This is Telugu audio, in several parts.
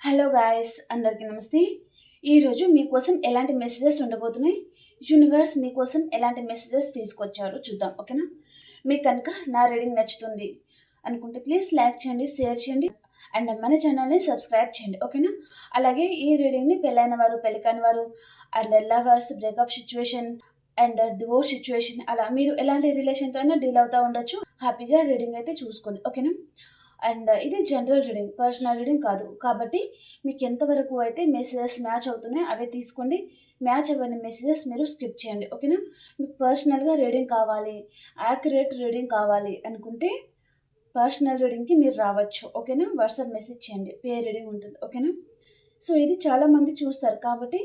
హలో గాయ్స్, అందరికీ నమస్తే. ఈరోజు మీకోసం ఎలాంటి మెసేజెస్ ఉండబోతున్నాయి, యూనివర్స్ మీకోసం ఎలాంటి మెసేజెస్ తీసుకొచ్చారో చూద్దాం. ఓకేనా? మీకు కనుక నా రీడింగ్ నచ్చుతుంది అనుకుంటే ప్లీజ్ లైక్ చేయండి, షేర్ చేయండి అండ్ మన ఛానల్ని సబ్స్క్రైబ్ చేయండి. ఓకేనా? అలాగే ఈ రీడింగ్ని పెళ్ళైన వారు, పెళ్లి కాని వారు and lovers, breakup situation and divorce situation, అలా మీరు ఎలాంటి రిలేషన్తో అయినా డీల్ అవుతూ ఉండొచ్చు. హ్యాపీగా రీడింగ్ అయితే చూసుకోండి. ఓకేనా? అండ్ ఇది జనరల్ రీడింగ్, పర్సనల్ రీడింగ్ కాదు. కాబట్టి మీకు ఎంతవరకు అయితే మెసేజెస్ మ్యాచ్ అవుతున్నాయో అవే తీసుకోండి. మ్యాచ్ అవ్వని మెసేజెస్ మీరు స్కిప్ చేయండి. ఓకేనా? మీకు పర్సనల్గా రీడింగ్ కావాలి, యాక్యురేట్ రీడింగ్ కావాలి అనుకుంటే పర్సనల్ రీడింగ్కి మీరు రావచ్చు. ఓకేనా? వాట్సాప్ మెసేజ్ చేయండి, పే రీడింగ్ ఉంటుంది. ఓకేనా? సో ఇది చాలామంది చూస్తారు కాబట్టి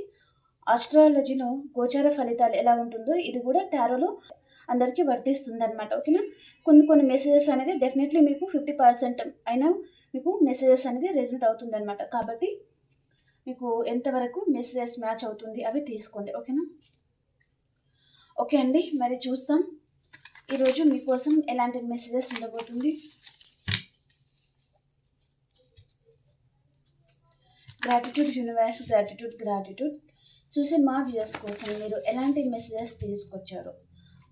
ఆస్ట్రాలజీలో గోచార ఫలితాలు ఎలా ఉంటుందో ఇది కూడా టారోలో అందరికీ వర్తిస్తుంది అనమాట. ఓకేనా? కొన్ని మెసేజెస్ అనేది డెఫినెట్లీ మీకు 50% అయినా మీకు మెసేజెస్ అనేది రెజల్ట్ అవుతుంది అనమాట. కాబట్టి మీకు ఎంతవరకు మెసేజెస్ మ్యాచ్ అవుతుంది అవి తీసుకోండి. ఓకేనా? ఓకే అండి, మరి చూస్తాం ఈరోజు మీకోసం ఎలాంటి మెసేజెస్ ఉండబోతుంది. Gratitude universe, gratitude. చూసే మా వ్యూయర్స్ కోసం మీరు ఎలాంటి మెసేజెస్ తీసుకొచ్చారో,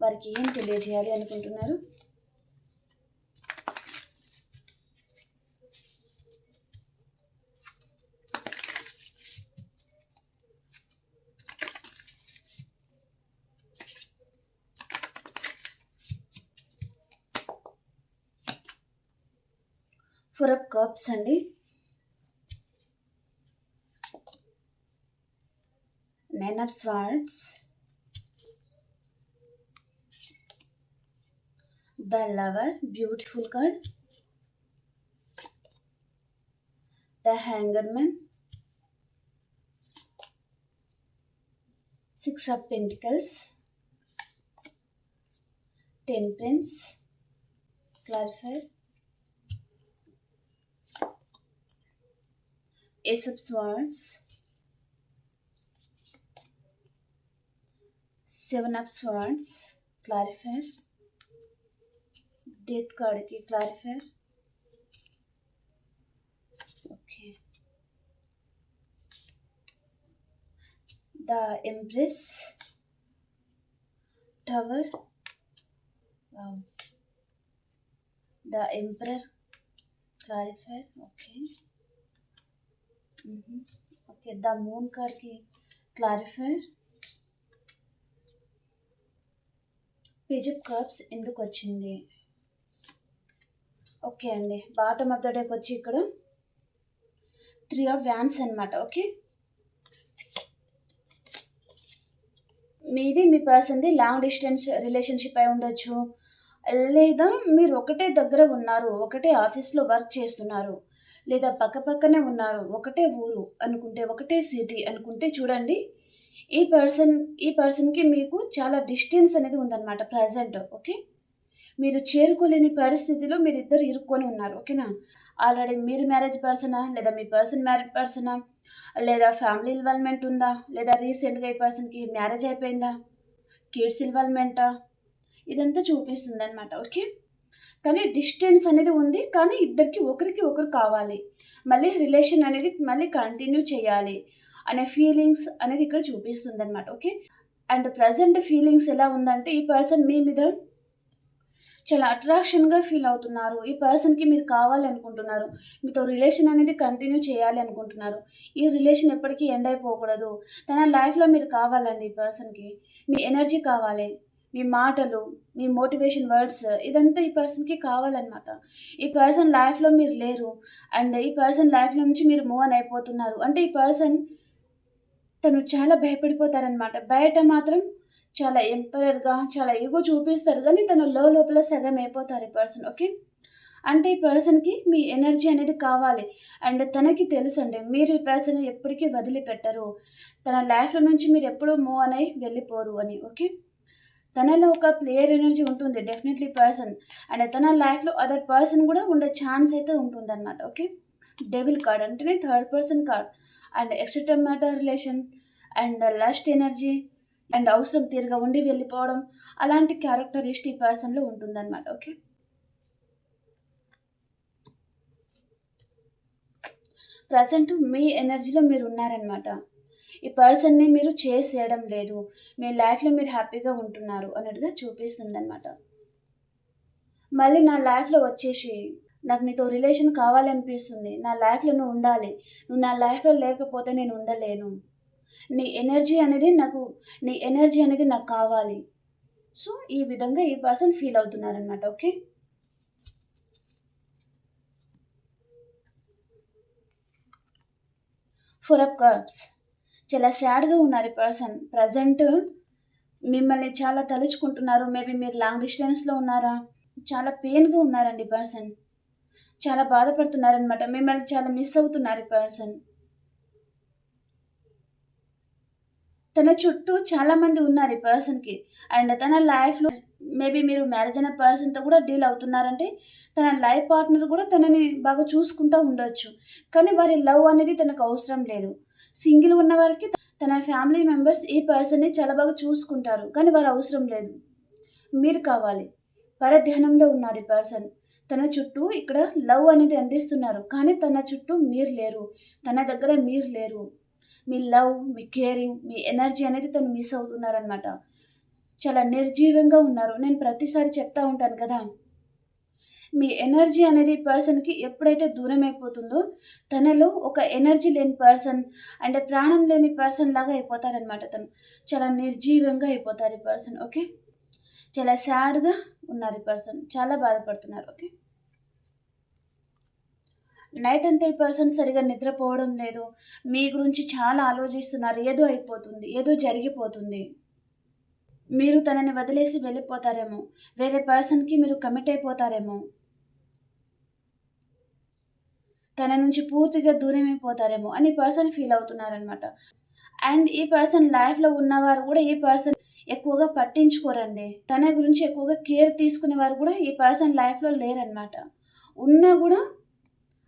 వారికి ఏం తెలియజేయాలి అనుకుంటున్నారు. ఫోర్ ఆఫ్ కప్స్ అండి, nine of swords, the lover, beautiful card, the hanged man, six of pentacles, temperance, clarifier, ace of swords, seven of swords, clarifier, death కార్డ్కి clarifier. Okay, the empress, tower, the emperor, clarifier. Okay okay, the moon కార్డ్కి క్లారిఫైర్. పేజ్ ఆఫ్ కప్స్ ఎందుకు వచ్చింది? ఓకే అండి, బాటమ్ ఆఫ్ ద డేకి వచ్చి ఇక్కడ త్రీ ఆఫ్ వ్యాన్స్ అనమాట. ఓకే, మీది మీ పర్సన్ది లాంగ్ డిస్టెన్స్ రిలేషన్షిప్ అయి ఉండొచ్చు, లేదా మీరు ఒకటే దగ్గర ఉన్నారు, ఒకటే ఆఫీస్లో వర్క్ చేస్తున్నారు, లేదా పక్కనే ఉన్నారు, ఒకటే ఊరు అనుకుంటే, ఒకటే సిటీ అనుకుంటే చూడండి, ఈ పర్సన్కి మీకు చాలా డిస్టెన్స్ అనేది ఉందన్నమాట ప్రజెంట్. ఓకే, మీరు చేరుకోలేని పరిస్థితిలో మీరు ఇద్దరు ఇరుక్కొని ఉన్నారు. ఓకేనా? ఆల్రెడీ మీరు మ్యారేజ్ పర్సనా, లేదా మీ పర్సన్ మ్యారేజ్ పర్సనా, లేదా ఫ్యామిలీ ఇన్వాల్వ్మెంట్ ఉందా, లేదా రీసెంట్గా ఈ పర్సన్కి మ్యారేజ్ అయిపోయిందా, కిడ్స్ ఇన్వాల్వ్మెంటా, ఇదంతా చూపిస్తుంది అనమాట. ఓకే, కానీ డిస్టెన్స్ అనేది ఉంది, కానీ ఇద్దరికి ఒకరికి ఒకరు కావాలి, మళ్ళీ రిలేషన్ అనేది మళ్ళీ కంటిన్యూ చేయాలి అనే ఫీలింగ్స్ అనేది ఇక్కడ చూపిస్తుంది అనమాట. ఓకే, అండ్ ప్రజెంట్ ఫీలింగ్స్ ఎలా ఉందంటే ఈ పర్సన్ మీ మీద చాలా అట్రాక్షన్గా ఫీల్ అవుతున్నారు, ఈ పర్సన్కి మీరు కావాలనుకుంటున్నారు, మీతో రిలేషన్ అనేది కంటిన్యూ చేయాలి అనుకుంటున్నారు, ఈ రిలేషన్ ఎప్పటికీ ఎండ్ అయిపోకూడదు, తన లైఫ్లో మీరు కావాలండి, ఈ పర్సన్కి మీ ఎనర్జీ కావాలి, మీ మాటలు, మీ మోటివేషన్ వర్డ్స్, ఇదంతా ఈ పర్సన్కి కావాలన్నమాట. ఈ పర్సన్ లైఫ్లో మీరు లేరు అండ్ ఈ పర్సన్ లైఫ్లో నుంచి మీరు మూవ్ ఆన్ అయిపోతున్నారు అంటే ఈ పర్సన్ తను చాలా భయపడిపోతారనమాట. బయట మాత్రం చాలా ఎంపరర్గా, చాలా ఈగో చూపిస్తారు, కానీ తను లోపల సగం అయిపోతారు ఈ పర్సన్. ఓకే, అంటే ఈ పర్సన్కి మీ ఎనర్జీ అనేది కావాలి అండ్ తనకి తెలుసు అండి మీరు ఈ పర్సన్ ఎప్పటికీ వదిలిపెట్టరు, తన లైఫ్లో నుంచి మీరు ఎప్పుడూ మూవ్ అని వెళ్ళిపోరు అని. ఓకే, తనలో ఒక ప్లేయర్ ఎనర్జీ ఉంటుంది డెఫినెట్లీ పర్సన్, అండ్ తన లైఫ్లో అదర్ పర్సన్ కూడా ఉండే ఛాన్స్ అయితే ఉంటుందన్నమాట. ఓకే, డెవిల్ కార్డ్ అంటేనే third person card and extra matter relation and lust energy and అవసరం తీరుగా ఉండి వెళ్ళిపోవడం, అలాంటి క్యారెక్టరిస్టిక్ ఈ పర్సన్లో ఉంటుందన్నమాట. ఓకే, ప్రెజెంట్ మీ ఎనర్జీలో మీరున్నారనమాట. ఈ పర్సన్‌ని మీరు చేసేయడం లేదు. మీ లైఫ్‌లో మీరు హ్యాపీగా ఉంటున్నారు అన్నట్టుగా చూపిస్తుందనమాట. మళ్ళీ నా లైఫ్‌లో వచ్చేసి నాకు నీతో రిలేషన్ కావాలనిపిస్తుంది. నా లైఫ్‌లో నువ్వు ఉండాలి. నువ్వు నా లైఫ్‌లో లేకపోతే నేను ఉండలేను. నీ ఎనర్జీ అనేది నాకు నీ ఎనర్జీ అనేది నాకు కావాలి. సో, ఈ విధంగా ఈ పర్సన్ ఫీల్ అవుతున్నారనమాట. ఓకే. 4 ఆఫ్ కప్స్ చాలా సాడ్‌గా ఉన్నారు ఈ పర్సన్. ప్రెజెంట్ మిమ్మల్ని చాలా తలుచుకుంటున్నారు. మేబీ మీరు లాంగ్ డిస్టెన్స్‌లో ఉన్నారా? చాలా పెయిన్‌గా ఉన్నారండి ఈ పర్సన్. చాలా బాధపడుతున్నారనమాట. మిమ్మల్ని చాలా మిస్ అవుతున్నారు ఈ పర్సన్. తన చుట్టూ చాలామంది ఉన్నారు ఈ పర్సన్‌కి. అండ్ తన లైఫ్‌లో మేబీ మీరు మ్యారేజ్ అయిన పర్సన్‌తో కూడా డీల్ అవుతున్నారంటే, తన లైఫ్ పార్ట్నర్ కూడా తనని బాగా చూసుకుంటా ఉండొచ్చు. కానీ వారి లవ్ అనేది తనకు అవసరం లేదు. సింగిల్‌గా ఉన్న వారికి తన ఫ్యామిలీ మెంబర్స్ ఈ పర్సన్‌ని చాలా బాగా చూసుకుంటారు. కానీ వారు అవసరం లేదు. మీరు కావాలి. పరధ్యానంలో ఉన్నారు ఈ పర్సన్. తన చుట్టూ ఇక్కడ లవ్ అనేది అందిస్తున్నారు. కానీ తన చుట్టూ మీరు లేరు. తన దగ్గర మీరు లేరు. మీ లవ్, మీ కేరింగ్, మీ ఎనర్జీ అనేది తను మిస్ అవుతున్నారనమాట. చాలా నిర్జీవంగా ఉన్నారు. నేను ప్రతిసారి చెప్తా ఉంటాను కదా! మీ ఎనర్జీ అనేది పర్సన్‌కి ఎప్పుడైతే దూరమైపోతుందో, తనలో ఒక ఎనర్జీ లేని పర్సన్ అంటే ప్రాణం లేని పర్సన్ లాగా అయిపోతారనమాట తను. చాలా నిర్జీవంగా అయిపోతారు ఈ పర్సన్. ఓకే. చాలా సాడ్‌గా ఉన్నారు ఈ పర్సన్. చాలా బాధపడుతున్నారు. ఓకే. నైట్ అంతా ఈ పర్సన్ సరిగ్గా నిద్రపోవడం లేదు. మీ గురించి చాలా ఆలోచిస్తున్నారు. ఏదో అయిపోతుంది. ఏదో జరిగిపోతుంది. మీరు తనని వదిలేసి వెళ్ళిపోతారేమో. వేరే పర్సన్‌కి మీరు కమిట్ అయిపోతారేమో. తన నుంచి పూర్తిగా దూరమైపోతారేమో అని పర్సన్ ఫీల్ అవుతున్నారనమాట. అండ్ ఈ పర్సన్ లైఫ్‌లో ఉన్నవారు కూడా ఈ పర్సన్ ఎక్కువగా పట్టించుకోరండి. తన గురించి ఎక్కువగా కేర్ తీసుకునేవారు కూడా ఈ పర్సన్ లైఫ్‌లో లేరనమాట. ఉన్నా గూడా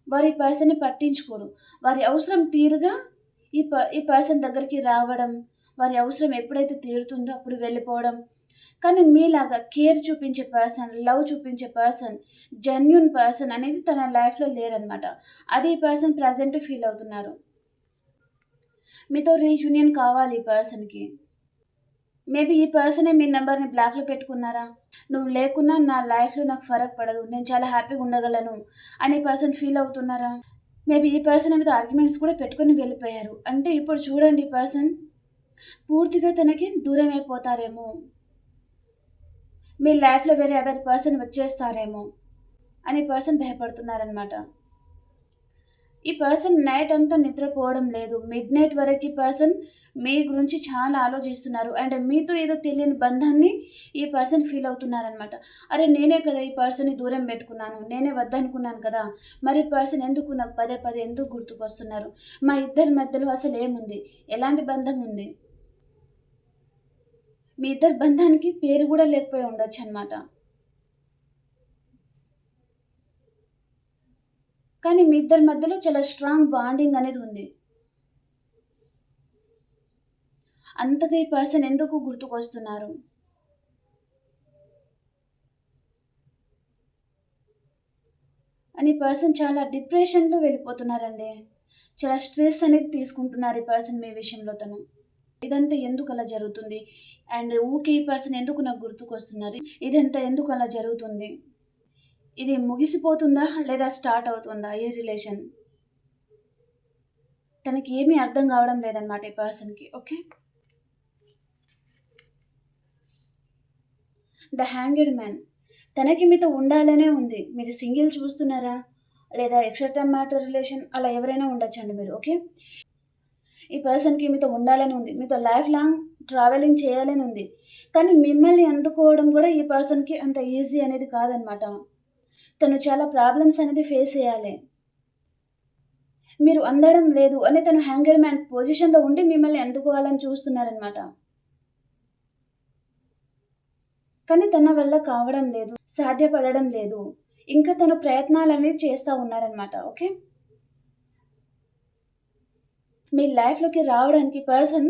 వారు ఈ పర్సన్‌ని పట్టించుకోరు. వారి అవసరం తీరుగా ఈ పర్సన్ దగ్గరికి రావడం, వారి అవసరం ఎప్పుడైతే తీరుతుందో అప్పుడు వెళ్ళిపోవడం. కానీ మీలాగా కేర్ చూపించే పర్సన్, లవ్ చూపించే పర్సన్, జెన్యూన్ పర్సన్ అనేది తన లైఫ్‌లో లేరనమాట. అది ఈ పర్సన్ ప్రెజెంట్ ఫీల్ అవుతున్నారు. మీతో రీయూనియన్ కావాలి ఈ పర్సన్‌కి. మేబీ ఈ పర్సనే మీ నంబర్‌ని బ్లాక్‌లో పెట్టుకున్నారా? నువ్వు లేకున్నా నా లైఫ్‌లో నాకు ఫరక్ పడదు. నేను చాలా హ్యాపీగా ఉండగలను అని పర్సన్ ఫీల్ అవుతున్నారా? మేబీ ఈ పర్సన్ మీతో ఆర్గ్యుమెంట్స్ కూడా పెట్టుకొని వెళ్ళిపోయారు. అంటే ఇప్పుడు చూడండి ఈ పర్సన్ పూర్తిగా తనకి దూరమైపోతారేమో. మీ లైఫ్‌లో వేరే అదర్ పర్సన్ వచ్చేస్తారేమో అని పర్సన్ భయపడుతున్నారనమాట. ఈ పర్సన్ నైట్ అంతా నిద్రపోవడం లేదు. మిడ్‌నైట్ వరకు ఈ పర్సన్ మీ గురించి చాలా ఆలోచిస్తున్నారు. అండ్ మీతో ఏదో తెలియని బంధాన్ని ఈ పర్సన్ ఫీల్ అవుతున్నారనమాట. అరే! నేనే కదా ఈ పర్సన్‌ని దూరం పెట్టుకున్నాను. నేనే వద్దనుకున్నాను కదా! మరి ఈ పర్సన్ ఎందుకు నాకు పదే పదే ఎందుకు గుర్తుకొస్తున్నారు? మా ఇద్దరి మధ్యలో అసలేముంది? ఎలాంటి బంధం ఉంది? మీ ఇద్దరి బంధానికి పేరు గూడా లేకపోయి ఉండొచ్చనమాట. కానీ మీ ఇద్దరి మధ్యలో చాలా స్ట్రాంగ్ బాండింగ్ అనేది ఉంది. అంతగా ఈ పర్సన్ ఎందుకు గుర్తుకొస్తున్నారు? అని పర్సన్ చాలా డిప్రెషన్‌లో వెళ్ళిపోతున్నారండి. చాలా స్ట్రెస్ అనేది తీసుకుంటున్నారు ఈ పర్సన్ మీ విషయంలో తను. ఇదంతా ఎందుకలా జరుగుతుంది? అండ్ ఊకే ఈ పర్సన్ ఎందుకు నాకు గుర్తుకొస్తున్నారు? ఇదంతా ఎందుకు అలా జరుగుతుంది? ఇది ముగిసిపోతుందా? లేదా స్టార్ట్ అవుతుందా ఈ రిలేషన్? తనకి ఏమీ అర్థం కావడం లేదనమాట ఈ పర్సన్‌కి. ఓకే. The hanged man. తనకి మీతో ఉండాలనే ఉంది. మీరు సింగిల్ చూస్తున్నారా? లేదా ఎక్స్‌ట్రా మ్యాటర్ రిలేషన్ అలా ఎవరైనా ఉండొచ్చండి మీరు. ఓకే. ఈ పర్సన్‌కి మీతో ఉండాలని ఉంది. మీతో లైఫ్ లాంగ్ ట్రావెలింగ్ చేయాలని ఉంది. కానీ మిమ్మల్ని అందుకోవడం కూడా ఈ పర్సన్‌కి అంత ఈజీ అనేది కాదనమాట. తను చాలా ప్రాబ్లమ్స్ అనేది ఫేస్ చేయాలి. మీరు అందడం లేదు అని తను హ్యాంగ్డ్ మ్యాన్ పొజిషన్‌లో ఉండి మిమ్మల్ని అందుకోవాలని చూస్తున్నారనమాట. కానీ తన వల్ల కావడం లేదు. సాధ్యపడడం లేదు. ఇంకా తను ప్రయత్నాలనేవి చేస్తా ఉన్నారనమాట. ఓకే. మీ లైఫ్‌లోకి రావడానికి పర్సన్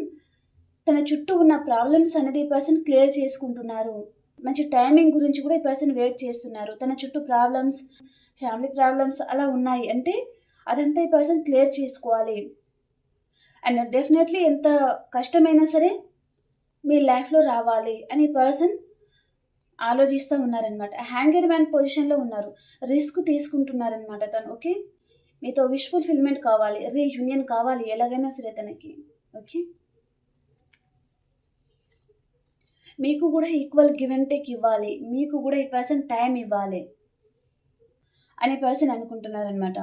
తన చుట్టూ ఉన్న ప్రాబ్లమ్స్ అనేది ఈ పర్సన్ క్లియర్ చేసుకుంటున్నారు. మంచి టైమింగ్ గురించి కూడా ఈ పర్సన్ వెయిట్ చేస్తున్నారు. తన చుట్టూ ప్రాబ్లమ్స్, ఫ్యామిలీ ప్రాబ్లమ్స్ అలా ఉన్నాయి. అంటే అదంతా ఈ పర్సన్ క్లియర్ చేసుకోవాలి. అండ్ డెఫినెట్లీ ఎంత కష్టమైనా సరే మీ లైఫ్‌లో రావాలి అని పర్సన్ ఆలోచిస్తా ఉన్నారనమాట. హ్యాంగెడ్ మ్యాన్ పొజిషన్‌లో ఉన్నారు. రిస్క్ తీసుకుంటున్నారనమాట తను. ఓకే. మీతో విష్ ఫుల్‌ఫిల్‌మెంట్ కావాలి. రీయూనియన్ కావాలి ఎలాగైనా సరే తనకి. ఓకే. మీకు గూడా ఈక్వల్ గివ్ అండ్ టేక్ ఇవ్వాలి. మీకు గూడా ఈ పర్సన్ టైమ్ ఇవ్వాలి అని పర్సన్ అనుకుంటున్నారనమాట.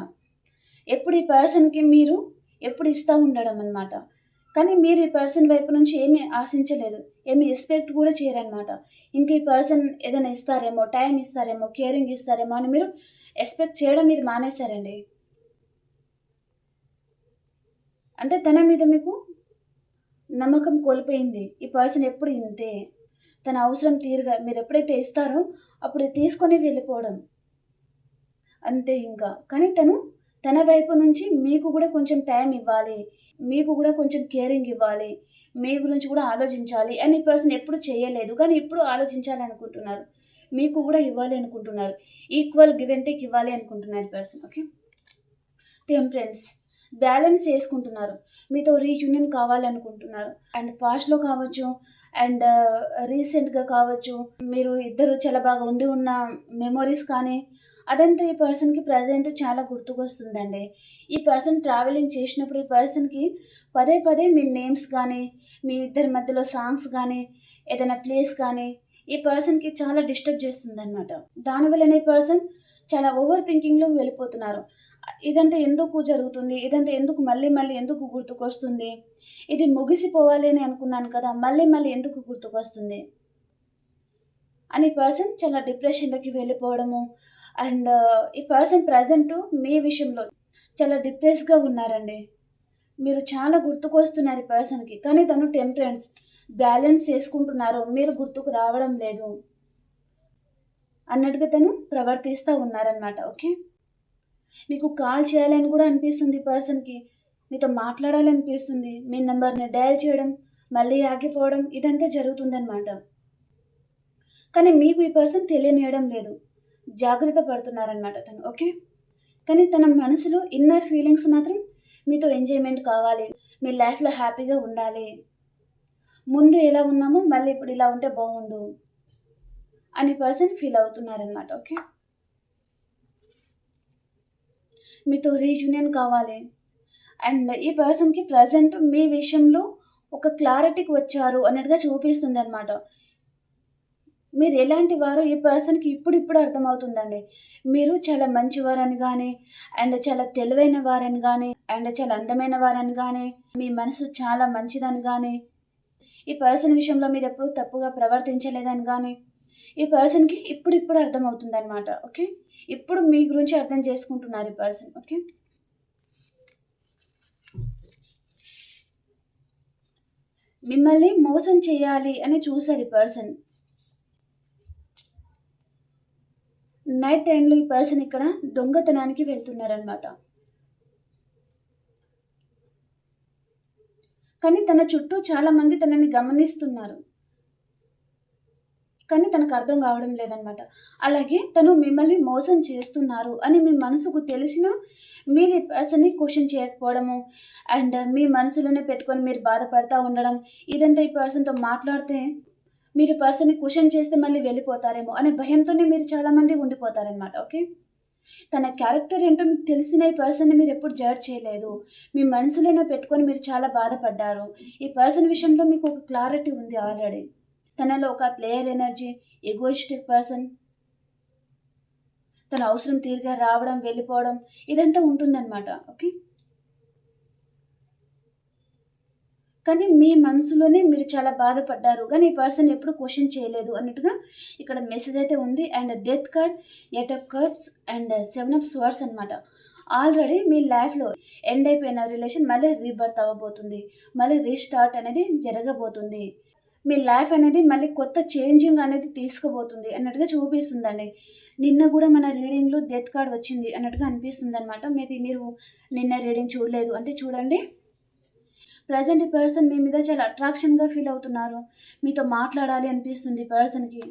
ఎప్పుడు ఈ పర్సన్‌కి మీరు ఎప్పుడు ఇస్తా ఉండడం అనమాట. కానీ మీరు ఈ పర్సన్ వైపు నుంచి ఏమి ఆశించలేదు. ఏమి ఎక్స్‌పెక్ట్ కూడా చేయరనమాట. ఇంక ఈ పర్సన్ ఏదైనా ఇస్తారేమో, టైమ్ ఇస్తారేమో, కేరింగ్ ఇస్తారేమో అని మీరు ఎక్స్‌పెక్ట్ చేయడం మీరు మానేసారండి. అంటే తన మీద మీకు నమ్మకం కోల్పోయింది. ఈ పర్సన్ ఎప్పుడు ఇంతే. తన అవసరం తీరుగా మీరెప్పుడైతే ఇస్తారో అప్పుడు తీసుకొని వెళ్ళిపోవడం. అంతే ఇంకా. కానీ తన వైపు నుంచి మీకు గూడా కొంచెం టైమ్ ఇవ్వాలి. మీకు గూడా కొంచెం కేరింగ్ ఇవ్వాలి. మీ గురించి కూడా ఆలోచించాలి అని పర్సన్ ఎప్పుడు చేయలేదు. కానీ ఇప్పుడు ఆలోచించాలి అనుకుంటున్నారు. మీకు గూడా ఇవ్వాలి అనుకుంటున్నారు. ఈక్వల్ గివ్ అండ్ టేక్ ఇవ్వాలి అనుకుంటున్నారు ఈ పర్సన్. ఓకే. టెంపరెన్స్. బ్యాలెన్స్ చేసుకుంటున్నారు. మీతో రీయూనియన్ కావాలనుకుంటున్నారు. అండ్ పాస్ట్‌లో కావచ్చు, అండ్ రీసెంట్‌గా కావచ్చు, మీరు ఇద్దరు చాలా బాగా ఉండి ఉన్న మెమోరీస్ కానీ, అదంతా ఈ పర్సన్‌కి ప్రెజెంట్ చాలా గుర్తుకొస్తుందండి. ఈ పర్సన్ ట్రావెలింగ్ చేసినప్పుడు ఈ పర్సన్‌కి పదే పదే మీ నేమ్స్ గానీ, మీ ఇద్దరి మధ్యలో సాంగ్స్ గానీ, ఏదైనా ప్లేస్ కానీ, ఈ పర్సన్‌కి చాలా డిస్టర్బ్ చేస్తుందనమాట. దానివల్లనే ఈ పర్సన్ చాలా ఓవర్ థింకింగ్‌లోకి వెళ్ళిపోతున్నారు. ఇదంతా ఎందుకు జరుగుతుంది? ఇదంతా ఎందుకు మళ్ళీ మళ్ళీ ఎందుకు గుర్తుకొస్తుంది? ఇది ముగిసిపోవాలి అని అనుకున్నాను కదా! మళ్ళీ మళ్ళీ ఎందుకు గుర్తుకొస్తుంది? అని పర్సన్ చాలా డిప్రెషన్‌లోకి వెళ్ళిపోవడము. అండ్ ఈ పర్సన్ ప్రెజెంటు మీ విషయంలో చాలా డిప్రెస్డ్‌గా ఉన్నారండి. మీరు చాలా గుర్తుకొస్తున్నారు ఈ పర్సన్‌కి. కానీ తను టెంపరెన్స్, బ్యాలెన్స్ చేసుకుంటున్నారు. మీరు గుర్తుకు రావడం లేదు అన్నట్టుగా తను ప్రవర్తిస్తా ఉన్నారనమాట. ఓకే. మీకు కాల్ చేయాలని కూడా అనిపిస్తుంది ఈ పర్సన్‌కి. మీతో మాట్లాడాలనిపిస్తుంది. మీ నంబర్‌ని డయల్ చేయడం, మళ్ళీ ఆగిపోవడం ఇదంతా జరుగుతుందనమాట. కానీ మీకు ఈ పర్సన్ తెలియనీయడం లేదు. జాగ్రత్త పడుతున్నారనమాట తను. ఓకే. కానీ తన మనసులో ఇన్నర్ ఫీలింగ్స్ మాత్రం మీతో ఎంజాయ్‌మెంట్ కావాలి. మీ లైఫ్‌లో హ్యాపీగా ఉండాలి. ముందు ఎలా ఉన్నామో మళ్ళీ ఇప్పుడు ఇలా ఉంటే బావుండు అని పర్సన్ ఫీల్ అవుతున్నారనమాట. ఓకే. మీతో రీయూనియన్ కావాలి. అండ్ ఈ పర్సన్‌కి ప్రెజెంట్ మీ విషయంలో ఒక క్లారిటీకి వచ్చారు అన్నట్టుగా చూపిస్తుందనమాట. మీరు ఎలాంటి వారో ఈ పర్సన్‌కి ఇప్పుడిప్పుడు అర్థమవుతుందండి. మీరు చాలా మంచివారని గానీ, అండ్ చాలా తెలివైన వారని గానీ, అండ్ చాలా అందమైన వారని గానీ, మీ మనసు చాలా మంచిదని గానీ, ఈ పర్సన్ విషయంలో మీరెప్పుడూ తప్పుగా ప్రవర్తించలేదని గానీ, ఈ పర్సన్‌కి ఇప్పుడిప్పుడు అర్థమవుతుందనమాట. ఓకే. ఇప్పుడు మీ గురించి అర్థం చేసుకుంటున్నారు ఈ పర్సన్. ఓకే. మిమ్మల్ని మోసం చేయాలి అని చూసారు ఈ పర్సన్. నైట్ టైమ్‌లో ఈ పర్సన్ ఇక్కడ దొంగతనానికి వెళ్తున్నారనమాట. కానీ తన చుట్టూ చాలా మంది తనని గమనిస్తున్నారు. కానీ తనకర్థం గావడం లేదనమాట. అలాగే తను మిమ్మల్ని మోసం చేస్తున్నారు అని మీ మనసుకు తెలిసినా మీరు ఈ పర్సన్‌ని క్వెషన్ చేయకపోవడము, అండ్ మీ మనసులోనే పెట్టుకొని మీరు బాధపడతా ఉండడం, ఇదంతా ఈ పర్సన్‌తో మాట్లాడితే మీరు ఈ పర్సన్‌ని క్వెషన్ చేస్తే మళ్ళీ వెళ్ళిపోతారేమో అనే భయంతోనే మీరు చాలామంది ఉండిపోతారనమాట. ఓకే. తన క్యారెక్టర్ ఏంటో మీకు తెలిసిన ఈ పర్సన్‌ని మీరెప్పుడు జడ్జ్ చేయలేదు. మీ మనసులోనే పెట్టుకొని మీరు చాలా బాధపడ్డారు. ఈ పర్సన్ విషయంలో మీకు ఒక క్లారిటీ ఉంది ఆల్రెడీ. తనలో ఒక ప్లేయర్ ఎనర్జీ, ఎగోయిస్టిక్ పర్సన్, తన అవసరం తీరుగా రావడం, వెళ్ళిపోవడం ఇదంతా ఉంటుందనమాట. ఓకే. కానీ మీ మనసులోనే మీరు చాలా బాధపడ్డారు. కానీ ఈ పర్సన్ ఎప్పుడు క్వెషన్ చేయలేదు అన్నట్టుగా ఇక్కడ మెసేజ్ అయితే ఉంది. And death card, 8 of cups and 7 of swords అనమాట. ఆల్రెడీ మీ లైఫ్‌లో ఎండ్ అయిపోయిన రిలేషన్ మళ్ళీ రీబర్త్ అవ్వబోతుంది. మళ్ళీ రీస్టార్ట్ అనేది జరగబోతుంది. మీ లైఫ్ అనేది మళ్ళీ కొత్త చేంజింగ్ అనేది తీసుకుపోతుంది అన్నట్టుగా చూపిస్తుందండి. నిన్న గూడా మన రీడింగ్‌లో డెత్ కార్డ్ వచ్చింది అన్నట్టుగా అనిపిస్తుందనమాట. మేబీ మీరు నిన్న రీడింగ్ చూడలేదు అంటే చూడండి. ప్రెజెంట్ ఈ పర్సన్ మీ మీద చాలా అట్రాక్షన్‌గా ఫీల్ అవుతున్నారు. మీతో మాట్లాడాలి అనిపిస్తుంది ఈ పర్సన్‌కి.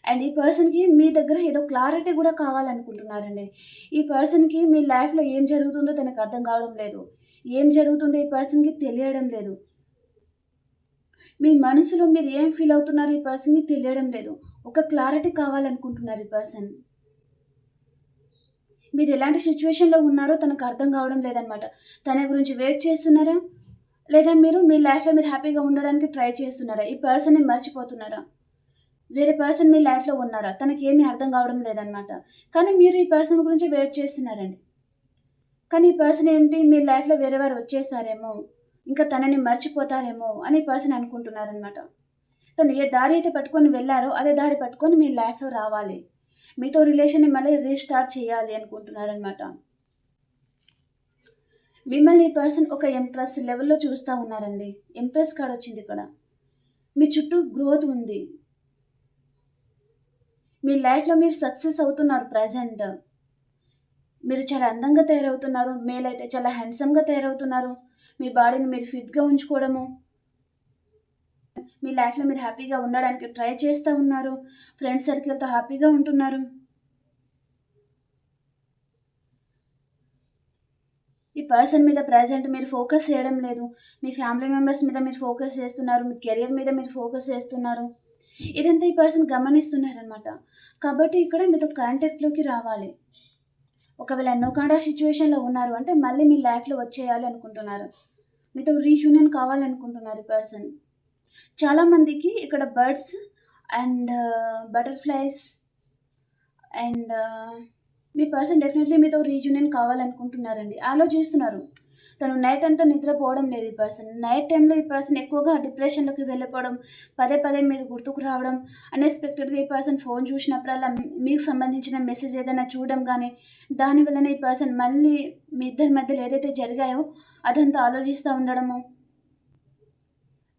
అండ్ ఈ పర్సన్‌కి మీ దగ్గర ఏదో క్లారిటీ గూడా కావాలనుకుంటున్నారండి. ఈ పర్సన్‌కి మీ లైఫ్‌లో ఏం జరుగుతుందో తనకు అర్థం కావడం లేదు. ఏం జరుగుతుందో ఈ పర్సన్‌కి తెలియడం లేదు. మీ మనసులో మీరు ఏం ఫీల్ అవుతున్నారో ఈ పర్సన్‌కి తెలియడం లేదు. ఒక క్లారిటీ కావాలనుకుంటున్నారు ఈ పర్సన్. మీరు ఎలాంటి సిట్యుయేషన్‌లో ఉన్నారో తనకు అర్థం కావడం లేదనమాట. తన గురించి వెయిట్ చేస్తున్నారా? లేదా మీరు మీ లైఫ్‌లో మీరు హ్యాపీగా ఉండడానికి ట్రై చేస్తున్నారా? ఈ పర్సన్‌ని మర్చిపోతున్నారా? వేరే పర్సన్ మీ లైఫ్‌లో ఉన్నారా? తనకేమీ అర్థం కావడం లేదనమాట. కానీ మీరు ఈ పర్సన్ గురించి వెయిట్ చేస్తున్నారండి. కానీ ఈ పర్సన్ ఏంటి మీ లైఫ్‌లో వేరే వారు వచ్చేస్తారేమో, ఇంకా తనని మర్చిపోతారేమో అని ఈ పర్సన్ అనుకుంటున్నారనమాట. తను ఏ దారి అయితే పట్టుకొని వెళ్లారో అదే దారి పట్టుకొని మీ లైఫ్‌లో రావాలి. మీతో రిలేషన్‌ని మళ్ళీ రీస్టార్ట్ చేయాలి అనుకుంటున్నారనమాట. మిమ్మల్ని ఈ పర్సన్ ఒక ఎంప్రెస్ లెవెల్‌లో చూస్తా ఉన్నారండి. Empress card వచ్చిందిక్కడ. మీ చుట్టూ గ్రోత్ ఉంది. మీ లైఫ్‌లో మీరు సక్సెస్ అవుతున్నారు ప్రెజెంట్. మీరు చాలా అందంగా తయారవుతున్నారు. మేల్ అయితే చాలా హ్యాండ్సమ్‌గా తయారవుతున్నారు. మీ బాడీని మీరు ఫిట్‌గా ఉంచుకోవడము, మీ లైఫ్‌లో మీరు హ్యాపీగా ఉండడానికి ట్రై చేస్తా ఉన్నారు. ఫ్రెండ్స్ సర్కిల్‌తో హ్యాపీగా ఉంటున్నారు. ఈ పర్సన్ మీద ప్రెజెంట్ మీరు ఫోకస్ చేయడం లేదు. మీ ఫ్యామిలీ మెంబర్స్ మీద మీరు ఫోకస్ చేస్తున్నారు. మీ కెరియర్ మీద మీరు ఫోకస్ చేస్తున్నారు. ఇదంతా ఈ పర్సన్ గమనిస్తున్నారనమాట. కాబట్టి ఇక్కడ మీతో కాంటాక్ట్‌లోకి రావాలి. ఒకవేళ నో కాంటాక్ట్ సిట్యుయేషన్‌లో ఉన్నారు అంటే మళ్ళీ మీ లైఫ్‌లో వచ్చేయాలి అనుకుంటున్నారు. మీతో రీయూనియన్ కావాలనుకుంటున్నారు ఈ పర్సన్. చాలామందికి ఇక్కడ birds and butterflies and me person definitely మీతో రీయూనియన్ కావాలనుకుంటున్నారండి. ఆలోచిస్తున్నారు. తను నైట్ అంతా నిద్రపోవడం లేదు ఈ పర్సన్. నైట్ టైమ్‌లో ఈ పర్సన్ ఎక్కువగా డిప్రెషన్‌లోకి వెళ్ళిపోవడం, పదే పదే మీరు గుర్తుకు రావడం, అన్‌ఎక్స్‌పెక్టెడ్‌గా ఈ పర్సన్ ఫోను చూసినప్పుడల్లా మీకు సంబంధించిన మెసేజ్ ఏదైనా చూడడం గానీ, దాని వలన ఈ పర్సన్ మళ్ళీ మీ ఇద్దరి మధ్యలో ఏదైతే జరిగాయో అదంతా ఆలోచిస్తా ఉండడము,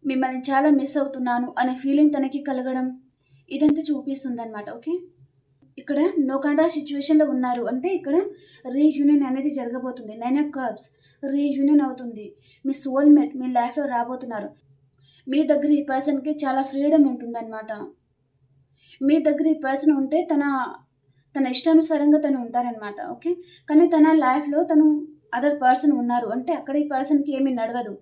మిమ్మల్ని చాలా మిస్ అవుతున్నాను అనే ఫీలింగ్ తనకి కలగడం, ఇదంతా చూపిస్తుందనమాట. ఓకే. ఇక్కడ నో కాంటాక్ట్ సిట్యుయేషన్‌లో ఉన్నారు. అంటే ఇక్కడ రీయూనియన్ అనేది జరగబోతుంది. 9 ఆఫ్ కప్స్ రీయూనియన్ అవుతుంది. మీ సోల్‌మేట్ మీ లైఫ్‌లో రాబోతున్నారు. మీ దగ్గర ఈ పర్సన్‌కి చాలా ఫ్రీడమ్ ఉంటుందనమాట. మీ దగ్గర ఈ పర్సన్ ఉంటే తన ఇష్టానుసారంగా తను ఉంటారనమాట. ఓకే. కానీ తన లైఫ్‌లో తను అదర్ పర్సన్ ఉన్నారు. అంటే అక్కడ ఈ పర్సన్‌కి ఏమి నడవదు.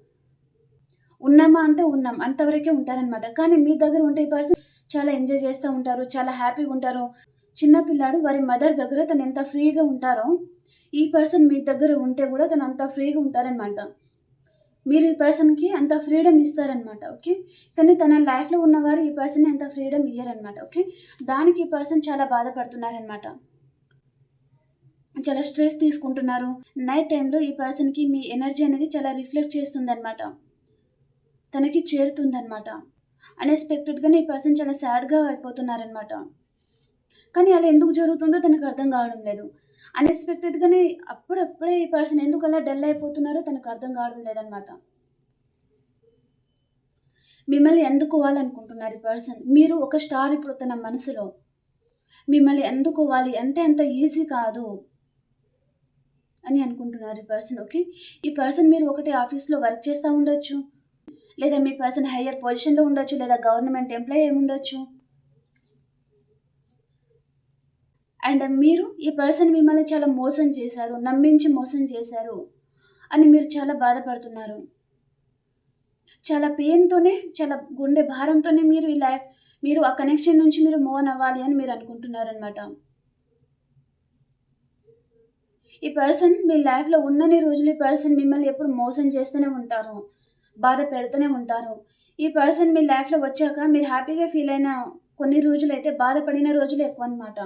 ఉన్నామా అంటే ఉన్నాం. అంతవరకే ఉంటారనమాట. కానీ మీ దగ్గర ఉంటే ఈ పర్సన్ చాలా ఎంజాయ్ చేస్తా ఉంటారు. చాలా హ్యాపీగా ఉంటారు. చిన్న పిల్లాడు వారి మదర్ దగ్గర తను ఎంత ఫ్రీగా ఉంటారో, ఈ పర్సన్ మీ దగ్గర ఉంటే గూడా తను అంత ఫ్రీగా ఉంటారనమాట. మీరు ఈ పర్సన్‌కి అంత ఫ్రీడమ్ ఇస్తారనమాట. ఓకే. కానీ తన లైఫ్‌లో ఉన్నవారు ఈ పర్సన్‌ని అంత ఫ్రీడమ్ ఇయ్యరనమాట. ఓకే. దానికి ఈ పర్సన్ చాలా బాధపడుతున్నారనమాట. చాలా స్ట్రెస్ తీసుకుంటున్నారు. నైట్ టైమ్‌లో ఈ పర్సన్‌కి మీ ఎనర్జీ అనేది చాలా రిఫ్లెక్ట్ చేస్తుందనమాట. తనకి చేరుతుందనమాట. అన్‌ఎక్స్‌పెక్టెడ్‌గానే ఈ పర్సన్ చాలా సాడ్‌గా అయిపోతున్నారనమాట. కానీ అలా ఎందుకు జరుగుతుందో తనకు అర్థం కావడం లేదు. అన్‌ఎక్స్‌పెక్టెడ్‌గానే అప్పుడప్పుడే ఈ పర్సన్ ఎందుకు అలా డల్ అయిపోతున్నారో తనకు అర్థం కావడం లేదనమాట. మిమ్మల్ని అందుకోవాలనుకుంటున్నారు ఈ పర్సన్. మీరు ఒక స్టార్ ఇప్పుడు తన మనసులో. మిమ్మల్ని అందుకోవాలి అంటే అంత ఈజీ కాదు అని అనుకుంటున్నారు ఈ పర్సన్. ఓకే. ఈ పర్సన్ మీరు ఒకటి ఆఫీస్‌లో వర్క్ చేస్తా ఉండొచ్చు. లేదా మీ పర్సన్ హైయర్ పొజిషన్‌లో ఉండొచ్చు. లేదా గవర్నమెంట్ ఎంప్లాయీ అయి ఉండొచ్చు. అండ్ మీరు ఈ పర్సన్ మిమ్మల్ని చాలా మోసం చేశారు. నమ్మించి మోసం చేశారు అని మీరు చాలా బాధపడుతున్నారు. చాలా పెయిన్‌తోనే, చాలా గుండె భారంతోనే మీరు ఆ కనెక్షన్ నుంచి మీరు మూవ్ ఆన్ అవ్వాలి అని మీరు అనుకుంటున్నారనమాట. ఈ పర్సన్ మీ లైఫ్‌లో ఉన్నన్ని రోజులు ఈ పర్సన్ మిమ్మల్ని ఎప్పుడు మోసం చేస్తూనే ఉంటారు. బాధ పెడుతూనే ఉంటారు. ఈ పర్సన్ మీ లైఫ్‌లో వచ్చాక మీరు హ్యాపీగా ఫీల్ అయిన కొన్ని రోజులైతే బాధపడిన రోజులు ఎక్కువనమాట.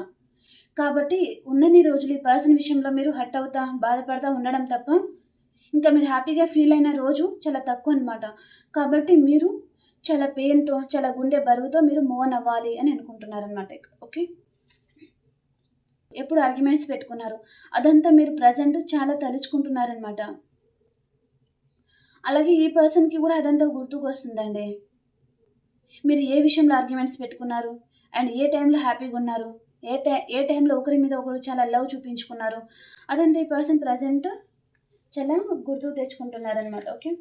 కాబట్టి ఉన్నన్ని రోజులు ఈ పర్సన్ విషయంలో మీరు హర్ట్ అవుతా, బాధపడతా ఉండడం తప్ప, ఇంకా మీరు హ్యాపీగా ఫీల్ అయిన రోజు చాలా తక్కువనమాట. కాబట్టి మీరు చాలా పెయిన్‌తో, చాలా గుండె బరువుతో మీరు మూవ్ ఆన్ అవ్వాలి అని అనుకుంటున్నారనమాట ఇక్కడ. ఓకే. ఎప్పుడు ఆర్గ్యుమెంట్స్ పెట్టుకున్నారు. అదంతా మీరు ప్రెజెంట్ చాలా తలుచుకుంటున్నారనమాట. అలాగే ఈ పర్సన్‌కి గూడా అదంతా గుర్తుకొస్తుందండి. మీరు ఏ విషయంలో ఆర్గ్యుమెంట్స్ పెట్టుకున్నారు? అండ్ ఏ టైంలో హ్యాపీగున్నారు? ఏ టైంలో ఒకరి మీద ఒకరు చాలా లవ్ చూపించుకున్నారు? అదంతా ఈ పర్సన్ ప్రెజెంట్ చాలా గుర్తుకు తెచ్చుకుంటున్నారనమాట. ఓకే.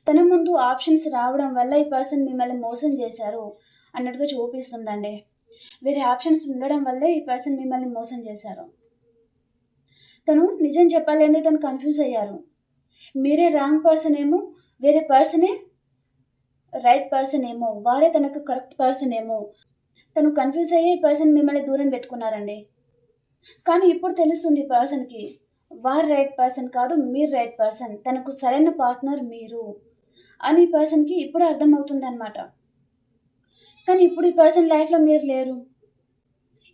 తన ముందు ఆప్షన్స్ రావడం వల్ల ఈ పర్సన్ మిమ్మల్ని మోసం చేశారు అన్నట్టుగా చూపిస్తుందండి. వేరే ఆప్షన్స్ ఉండడం వల్లే ఈ పర్సన్ మిమ్మల్ని మోసం చేశారు. తను నిజం చెప్పాలి అంటే తను కన్‌ఫ్యూజ్ అయ్యారు. మీరే రాంగ్ పర్సన్ ఏమో, వేరే పర్సనే రైట్ పర్సన్ ఏమో, వారే తనకు కరెక్ట్ పర్సన్ ఏమో, తను కన్‌ఫ్యూజ్ అయ్యి ఈ పర్సన్ మిమ్మల్ని దూరం పెట్టుకున్నారండి. కానీ ఇప్పుడు తెలుస్తుంది ఈ పర్సన్‌కి, వారు రైట్ పర్సన్ కాదు, మీరు రైట్ పర్సన్. తనకు సరైన పార్ట్నర్ మీరు అని ఈ పర్సన్‌కి ఇప్పుడు అర్థమవుతుందనమాట. కానీ ఇప్పుడు ఈ పర్సన్ లైఫ్‌లో మీరు లేరు.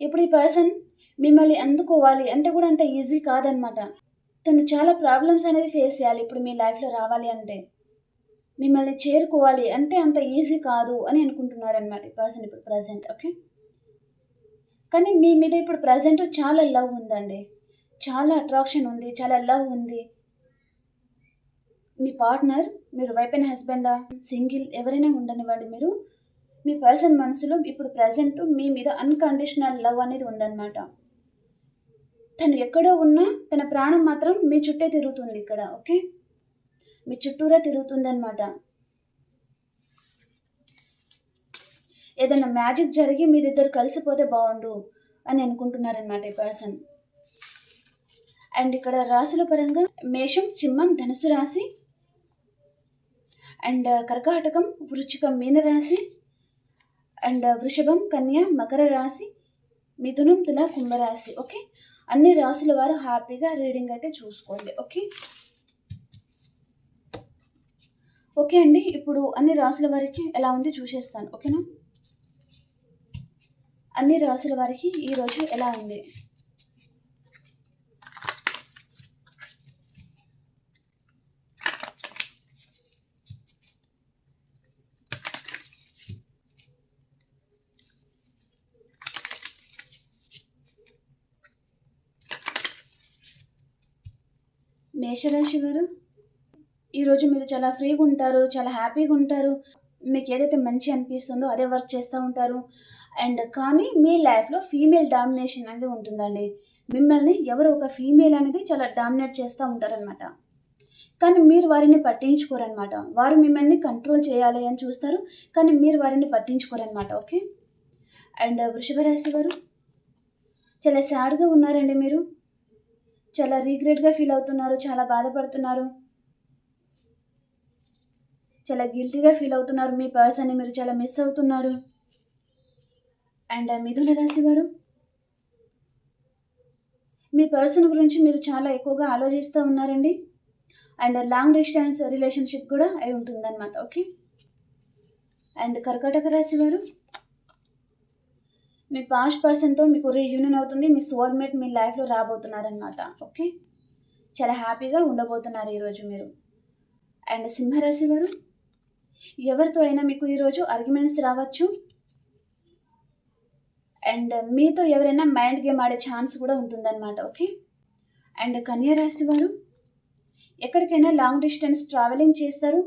ఇప్పుడు ఈ పర్సన్ మిమ్మల్ని అందుకోవాలి అంటే కూడా అంత ఈజీ కాదనమాట. తను చాలా ప్రాబ్లమ్స్ అనేది ఫేస్ చేయాలి ఇప్పుడు మీ లైఫ్‌లో రావాలి అంటే. మిమ్మల్ని చేరుకోవాలి అంటే అంత ఈజీ కాదు అని అనుకుంటున్నారనమాట ఈ పర్సన్ ఇప్పుడు ప్రెజెంట్. ఓకే. కానీ మీ మీద ఇప్పుడు ప్రెజెంట్ చాలా లవ్ ఉందండి. చాలా అట్రాక్షన్ ఉంది. చాలా లవ్ ఉంది. మీ పార్ట్నర్, మీరు వైఫ్ అండ్ హస్బెండా, సింగిల్ ఎవరైనా ఉండనివ్వండి మీరు. మీ పర్సన్ మనసులో ఇప్పుడు ప్రెజెంట్ మీ మీద అన్‌కండిషనల్ లవ్ అనేది ఉందనమాట. తను ఎక్కడో ఉన్నా తన ప్రాణం మాత్రం మీ చుట్టే తిరుగుతుంది ఇక్కడ. ఓకే. మీ చుట్టూరా తిరుగుతుందనమాట. ఏదైనా మ్యాజిక్ జరిగి మీరిద్దరు కలిసిపోతే బావుండు అని అనుకుంటున్నారనమాట ఈ పర్సన్. అండ్ ఇక్కడ రాశుల పరంగా మేషం, సింహం, ధనుసు రాశి, అండ్ కర్కాటకం, వృశ్చికం, మీన రాశి, అండ్ వృషభం, కన్య, మకర రాశి, మిథునం, తుల, కుంభరాశి. ఓకే. అన్ని రాశుల వారు హ్యాపీగా రీడింగ్ అయితే చూసుకోండి. ఓకే. ఓకే అండి. ఇప్పుడు అన్ని రాశుల వారికి ఎలా ఉంది చూసేస్తాను. ఓకేనా? అన్ని రాశుల వారికి ఈరోజు ఎలా ఉంది? మేషరాశి వారు, ఈరోజు మీరు చాలా ఫ్రీగా ఉంటారు, చాలా హ్యాపీగా ఉంటారు. మీకు ఏదైతే మంచి అనిపిస్తుందో అదే వర్క్ చేస్తూ ఉంటారు. అండ్ కానీ మీ లైఫ్‌లో ఫీమేల్ డామినేషన్ అనేది ఉంటుందండి. మిమ్మల్ని ఎవరో ఒక ఫీమేల్ అనేది చాలా డామినేట్ చేస్తూ ఉంటారనమాట. కానీ మీరు వారిని పట్టించుకోరనమాట. వారు మిమ్మల్ని కంట్రోల్ చేయాలి అని చూస్తారు. కానీ మీరు వారిని పట్టించుకోరనమాట. ఓకే. అండ్ వృషభ రాశి వారు, చాలా సాడ్‌గా ఉన్నారండి మీరు. చాలా రిగ్రెట్‌గా ఫీల్ అవుతున్నారు. చాలా బాధపడుతున్నారు. చాలా గిల్టీగా ఫీల్ అవుతున్నారు. మీ పర్సన్‌ని మీరు చాలా మిస్ అవుతున్నారు. అండ్ మిథున రాశి వారు, మీ పర్సన్ గురించి మీరు చాలా ఎక్కువగా ఆలోచిస్తూ ఉన్నారండి. అండ్ లాంగ్ డిస్టెన్స్ రిలేషన్‌షిప్ కూడా అయి ఉంటుందన్నమాట. ఓకే. అండ్ కర్కాటక రాశి వారు, మీ పాస్ట్ పర్సన్‌తో మీకు రీయూనియన్ అవుతుంది. మీ సోల్‌మేట్ మీ లైఫ్‌లో రాబోతున్నారనమాట. ఓకే. చాలా హ్యాపీగా ఉండబోతున్నారు ఈరోజు మీరు. అండ్ సింహరాశి వారు, ఎవరితో అయినా మీకు ఈరోజు ఆర్గ్యుమెంట్స్ రావచ్చు. అండ్ మీతో ఎవరైనా మైండ్ గేమ్ ఆడే ఛాన్స్ కూడా ఉంటుందన్నమాట. ఓకే. అండ్ కన్యా రాశి వారు, ఎక్కడికైనా లాంగ్ డిస్టెన్స్ ట్రావెలింగ్ చేస్తారు.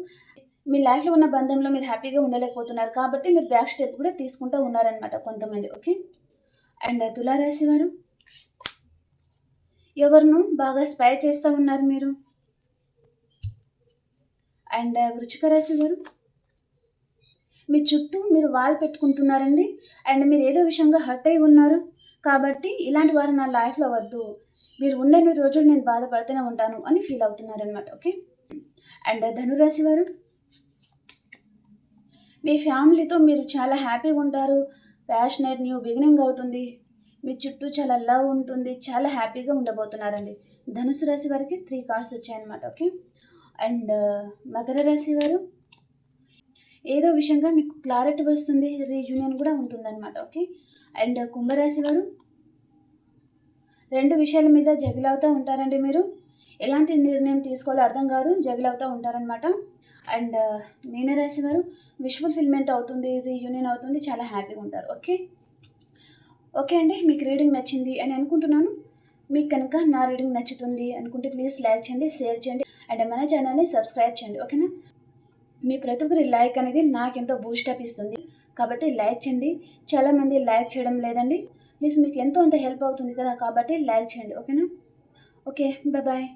మీ లైఫ్‌లో ఉన్న బంధంలో మీరు హ్యాపీగా ఉండలేకపోతున్నారు. కాబట్టి మీరు బ్యాక్ స్టెప్ కూడా తీసుకుంటూ ఉన్నారనమాట కొంతమంది. ఓకే. అండ్ తులారాశి వారు, ఎవరినో బాగా స్పై చేస్తూ ఉన్నారు మీరు. అండ్ వృశ్చిక రాశి వారు, మీ చుట్టూ మీరు వాల్ పెట్టుకుంటున్నారండి. అండ్ మీరు ఏదో విషయంగా హర్ట్ అయి ఉన్నారు. కాబట్టి ఇలాంటి వారు నా లైఫ్‌లో వద్దు. మీరు ఉన్నన్ని రోజులు నేను బాధపడుతూనే ఉంటాను అని ఫీల్ అవుతున్నారనమాట. ఓకే. అండ్ ధనురాశి వారు, మీ ఫ్యామిలీతో మీరు చాలా హ్యాపీగా ఉంటారు. ప్యాషనేట్ న్యూ బిగినింగ్ అవుతుంది. మీ చుట్టూ చాలా లవ్ ఉంటుంది. చాలా హ్యాపీగా ఉండబోతున్నారండి. ధనుసు రాశి వారికి 3 కార్డ్స్ వచ్చాయన్నమాట. ఓకే. అండ్ మకర రాశి వారు, ఏదో విషయంగా మీకు క్లారిటీ వస్తుంది. రీయూనియన్ కూడా ఉంటుందన్నమాట. ఓకే. అండ్ కుంభరాశి వారు, 2 విషయాల మీద జగిల్ అవుతూ ఉంటారండి మీరు. ఎలాంటి నిర్ణయం తీసుకోవాలో అర్థం కాదు. జగిల్ అవుతూ ఉంటారనమాట. అండ్ మీనరాశి వారు, విష్ ఫుల్‌ఫిల్‌మెంట్ అవుతుంది. రీయూనియన్ అవుతుంది. చాలా హ్యాపీగా ఉంటారు. ఓకే. ఓకే అండి. మీకు రీడింగ్ నచ్చింది అని అనుకుంటున్నాను. మీకు కనుక నా రీడింగ్ నచ్చుతుంది అనుకుంటే ప్లీజ్ లైక్ చేయండి, షేర్ చేయండి అండ్ మన ఛానల్‌ని సబ్స్క్రైబ్ చేయండి. ఓకేనా? మీ ప్రతి ఒక్కరి లైక్ అనేది నాకెంతో బూస్టప్ ఇస్తుంది. కాబట్టి లైక్ చేయండి. చాలామంది లైక్ చేయడం లేదండి. ప్లీజ్ మీకు ఎంతో అంత హెల్ప్ అవుతుంది కదా! కాబట్టి లైక్ చేయండి. ఓకేనా? ఓకే. బాయ్.